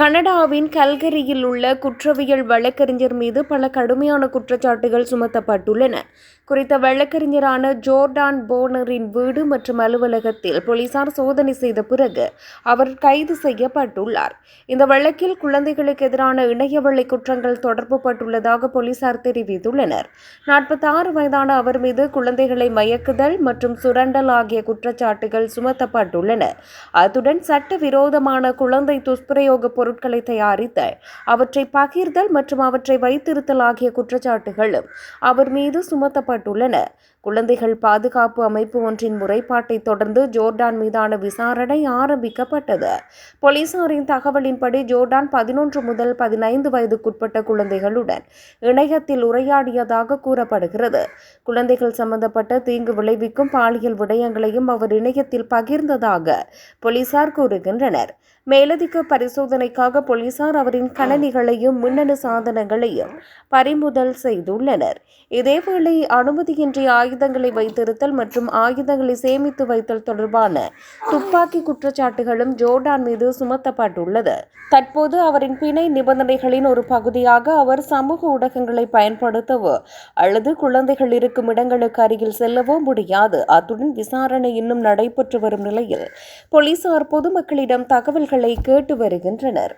கனடாவின் கல்கரியில் உள்ள குற்றவியல் வழக்கறிஞர் மீது பல கடுமையான குற்றச்சாட்டுகள் சுமத்தப்பட்டுள்ளன. குறித்த வழக்கறிஞரான ஜோர்டான் போனரின் வீடு மற்றும் அலுவலகத்தில் போலீசார் சோதனை செய்த பிறகு அவர் கைது செய்யப்பட்டுள்ளார். இந்த வழக்கில் குழந்தைகளுக்கு எதிரான இணையவழி குற்றங்கள் தொடர்புபட்டுள்ளதாக போலீசார் தெரிவித்துள்ளனர். 46 வயதான அவர் மீது குழந்தைகளை மயக்குதல் மற்றும் சுரண்டல் ஆகிய குற்றச்சாட்டுகள் சுமத்தப்பட்டுள்ளன. அத்துடன் சட்டவிரோதமான குழந்தை துஷ்பிரயோக பொருட்களை தயாரித்தல், அவற்றை பகிர்தல் மற்றும் அவற்றை வைத்திருத்தல் ஆகிய குற்றச்சாட்டுகளும் அவர் மீது சுமத்தப்பட்டுள்ளன. குழந்தைகள் பாதுகாப்பு அமைப்பு ஒன்றின் முறைப்பாட்டை தொடர்ந்து ஜோர்டான் மீதான விசாரணை ஆரம்பிக்கப்பட்டது. போலீசாரின் தகவலின்படி ஜோர்டான் 11 முதல் 15 வயதுக்குட்பட்ட குழந்தைகளுடன் இணையத்தில் உரையாடியதாக கூறப்படுகிறது. குழந்தைகள் சம்பந்தப்பட்ட தீங்கு விளைவிக்கும் பாலியல் விடயங்களையும் அவர் இணையத்தில் பகிர்ந்ததாக போலீசார் கூறுகின்றனர். மேலதிக பரிசோதனைக்காக போலீசார் அவரின் கணனிகளையும் மின்னணு சாதனங்களையும் பறிமுதல் செய்துள்ளனர். இதேவேளை அனுமதியின்றி ஆயுதங்களை வைத்திருத்தல் மற்றும் ஆயுதங்களை சேமித்து வைத்தல் தொடர்பான துப்பாக்கி குற்றச்சாட்டுகளும் ஜோர்டான் மீது சுமத்தப்பட்டுள்ளது. தற்போது அவரின் பிணை நிபந்தனைகளின் ஒரு பகுதியாக அவர் சமூக ஊடகங்களை பயன்படுத்தவோ அல்லது குழந்தைகள் இருக்கும் இடங்களுக்கு அருகில் செல்லவோ முடியாது. அத்துடன் விசாரணை இன்னும் நடைபெற்று வரும் நிலையில் போலீசார் பொதுமக்களிடம் தகவல்களை கேட்டு வருகின்றனர்.